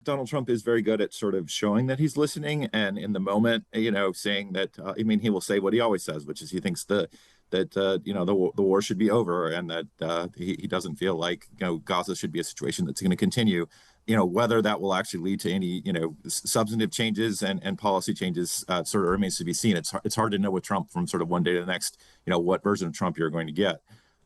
Donald Trump is very good at sort of showing that he's listening, and in the moment, saying that. He will say what he always says, which is he thinks the war should be over, and that he doesn't feel like Gaza should be a situation that's going to continue. Whether that will actually lead to any substantive changes and policy changes sort of remains to be seen. It's hard to know with Trump from sort of one day to the next. What version of Trump you're going to get.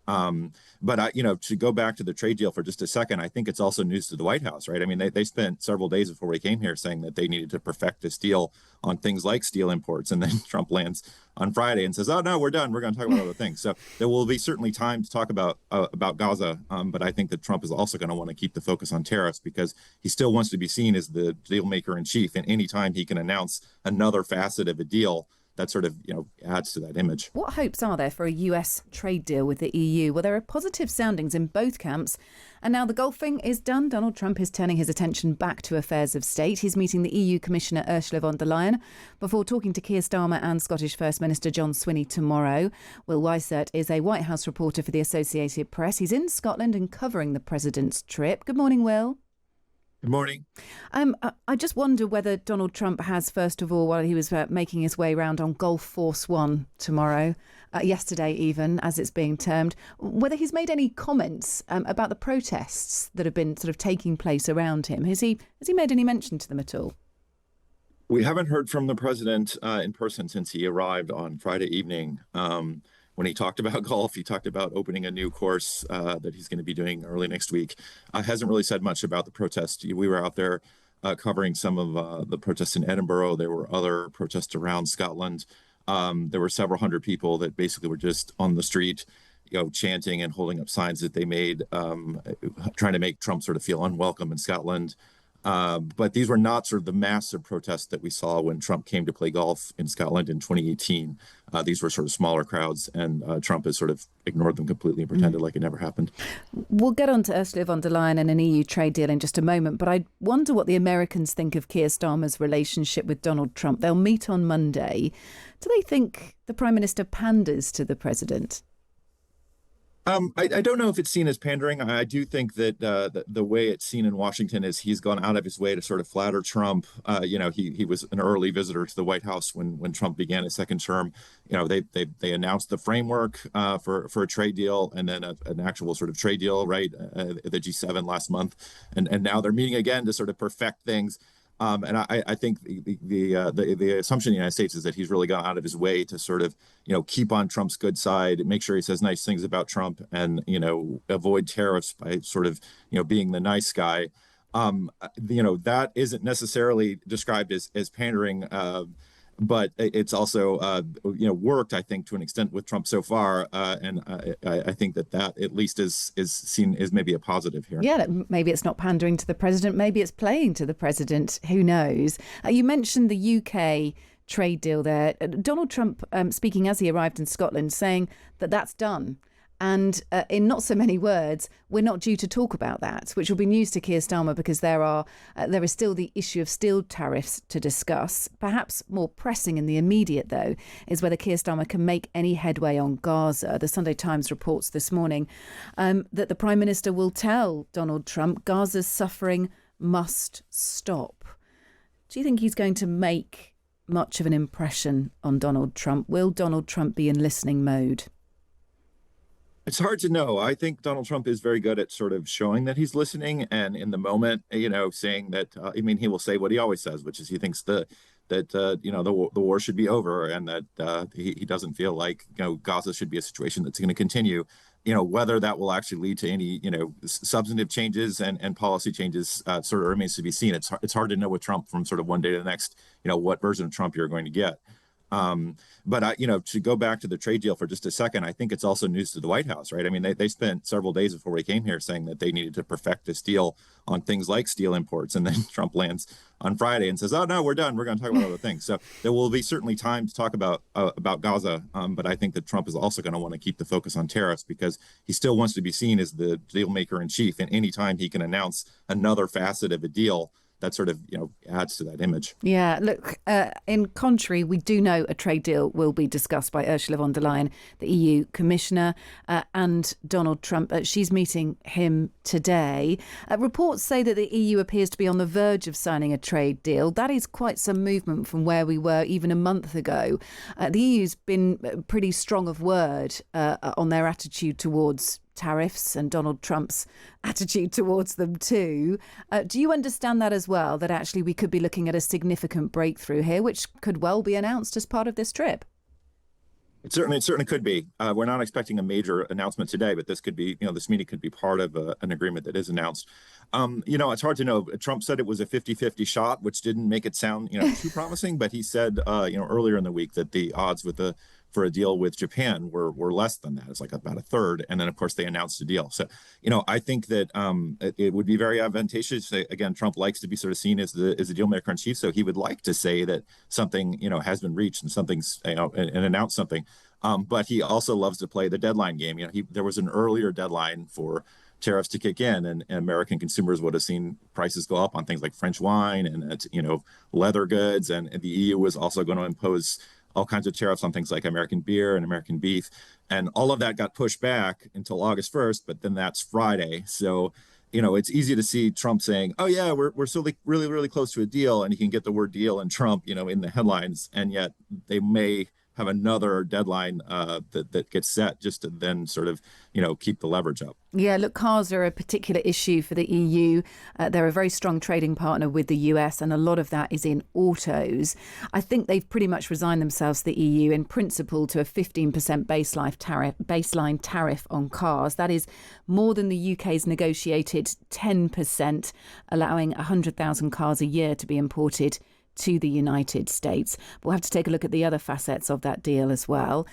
But to go back to the trade deal for just a second, I think it's also news to the White House, right? I mean, they spent several days before we came here saying that they needed to perfect this deal on things like steel imports. And then Trump lands on Friday and says, oh, no, we're done. We're going to talk about other things. So there will be certainly time to talk about Gaza. But I think that Trump is also going to want to keep the focus on tariffs because he still wants to be seen as the deal maker in chief. And anytime he can announce another facet of a deal, that sort of, adds to that image. What hopes are there for a US trade deal with the EU? Well, there are positive soundings in both camps. And now the golfing is done. Donald Trump is turning his attention back to affairs of state. He's meeting the EU Commissioner Ursula von der Leyen before talking to Keir Starmer and Scottish First Minister John Swinney tomorrow. Will Weissert is a White House reporter for the Associated Press. He's in Scotland and covering the president's trip. Good morning, Will. Good morning. I just wonder whether Donald Trump has, first of all, while he was making his way around on Gulf Force One tomorrow, yesterday even, as it's being termed, whether he's made any comments about the protests that have been sort of taking place around him. Has he made any mention to them at all? We haven't heard from the president in person since he arrived on Friday evening. When he talked about golf, he talked about opening a new course that he's going to be doing early next week. Hasn't really said much about the protest. We were out there covering some of the protests in Edinburgh. There were other protests around Scotland. There were several hundred people that basically were just on the street, chanting and holding up signs that they made, trying to make Trump sort of feel unwelcome in Scotland. But these were not sort of the massive protests that we saw when Trump came to play golf in Scotland in 2018. These were sort of smaller crowds, and Trump has sort of ignored them completely and pretended like it never happened. We'll get on to Ursula von der Leyen and an EU trade deal in just a moment, but I wonder what the Americans think of Keir Starmer's relationship with Donald Trump. They'll meet on Monday. Do they think the Prime Minister panders to the president? I don't know if it's seen as pandering. I do think that the way it's seen in Washington is he's gone out of his way to sort of flatter Trump. He was an early visitor to the White House when Trump began his second term. They announced the framework for a trade deal and then an actual sort of trade deal, right, at the G7 last month. And now they're meeting again to sort of perfect things. And I think the assumption in the United States is that he's really gone out of his way to sort of, keep on Trump's good side, make sure he says nice things about Trump and, avoid tariffs by sort of, being the nice guy. That isn't necessarily described as pandering. But it's also, worked, I think, to an extent with Trump so far. And I think that at least is seen as maybe a positive here. Yeah, maybe it's not pandering to the president. Maybe it's playing to the president. Who knows? You mentioned the UK trade deal there. Donald Trump speaking as he arrived in Scotland, saying that that's done. And in not so many words, we're not due to talk about that, which will be news to Keir Starmer because there is still the issue of steel tariffs to discuss. Perhaps more pressing in the immediate, though, is whether Keir Starmer can make any headway on Gaza. The Sunday Times reports this morning that the Prime Minister will tell Donald Trump Gaza's suffering must stop. Do you think he's going to make much of an impression on Donald Trump? Will Donald Trump be in listening mode? It's hard to know. I think Donald Trump is very good at sort of showing that he's listening, and in the moment, saying that. He will say what he always says, which is he thinks the war should be over, and that he doesn't feel like Gaza should be a situation that's going to continue. Whether that will actually lead to any substantive changes and policy changes sort of remains to be seen. It's hard to know with Trump from sort of one day to the next. What version of Trump you're going to get. But to go back to the trade deal for just a second, I think it's also news to the White House, right? I mean, they spent several days before we came here saying that they needed to perfect this deal on things like steel imports. And then Trump lands on Friday and says, oh, no, we're done. We're going to talk about other things. So there will be certainly time to talk about Gaza. But I think that Trump is also going to want to keep the focus on tariffs because he still wants to be seen as the deal maker in chief. And anytime he can announce another facet of a deal, that sort of adds to that image. Yeah, look, in contrary, we do know a trade deal will be discussed by Ursula von der Leyen, the EU Commissioner, and Donald Trump. She's meeting him today. Reports say that the EU appears to be on the verge of signing a trade deal. That is quite some movement from where we were even a month ago. The EU's been pretty strong of word on their attitude towards tariffs and Donald Trump's attitude towards them too. Do you understand that as well, that actually we could be looking at a significant breakthrough here, which could well be announced as part of this trip? It certainly could be. We're not expecting a major announcement today, but this could be, this meeting could be part of an agreement that is announced. It's hard to know. Trump said it was a 50-50 shot, which didn't make it sound, too promising. But he said, earlier in the week that the odds for a deal with Japan were less than that. It's like about a third. And then, of course, they announced a deal. So, I think that it would be very advantageous. Again, Trump likes to be sort of seen as the deal maker in chief. So he would like to say that something, has been reached and something's, and announce something. But he also loves to play the deadline game. There was an earlier deadline for tariffs to kick in, and American consumers would have seen prices go up on things like French wine and, leather goods. And the EU was also going to impose all kinds of tariffs on things like American beer and American beef. And all of that got pushed back until August 1st, but then that's Friday. So, it's easy to see Trump saying, oh, yeah, we're still really, really close to a deal. And you can get the word deal and Trump, in the headlines. And yet they may have another deadline that gets set just to then sort of, keep the leverage up. Yeah, look, cars are a particular issue for the EU. They're a very strong trading partner with the US, and a lot of that is in autos. I think they've pretty much resigned themselves, the EU, in principle, to a 15% baseline tariff on cars. That is more than the UK's negotiated 10%, allowing 100,000 cars a year to be imported to the United States. We'll have to take a look at the other facets of that deal as well.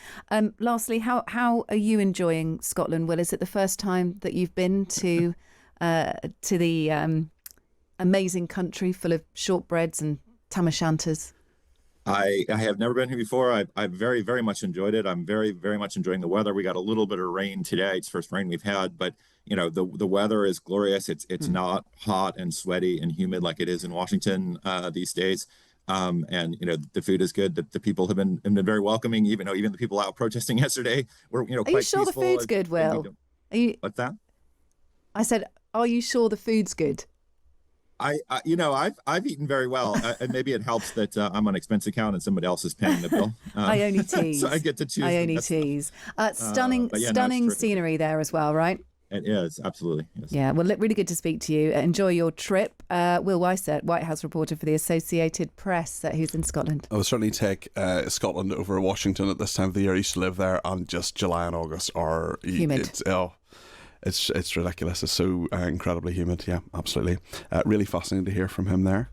Lastly, how are you enjoying Scotland, Will? Is it the first time that you've been to the amazing country full of shortbreads and tam o' shanters? I have never been here before. I've very, very much enjoyed it. I'm very, very much enjoying the weather. We got a little bit of rain today. It's the first rain we've had, but the weather is glorious. It's not hot and sweaty and humid like it is in Washington these days. And the food is good. The people have been very welcoming. Even the people out protesting yesterday were quite peaceful. Are you sure the food's good, Will? What's that? I said, are you sure the food's good? I've eaten very well, and maybe it helps that I'm on expense account and somebody else is paying the bill. I only tease. So I get to choose. I only tease. Stunning scenery there as well, right? It is, absolutely. Yes. Yeah, well, really good to speak to you. Enjoy your trip. Will Weissert, White House reporter for the Associated Press, who's in Scotland. I would certainly take Scotland over Washington at this time of the year. I used to live there, and just July and August are humid. It's ridiculous. It's so incredibly humid. Yeah, absolutely. Really fascinating to hear from him there.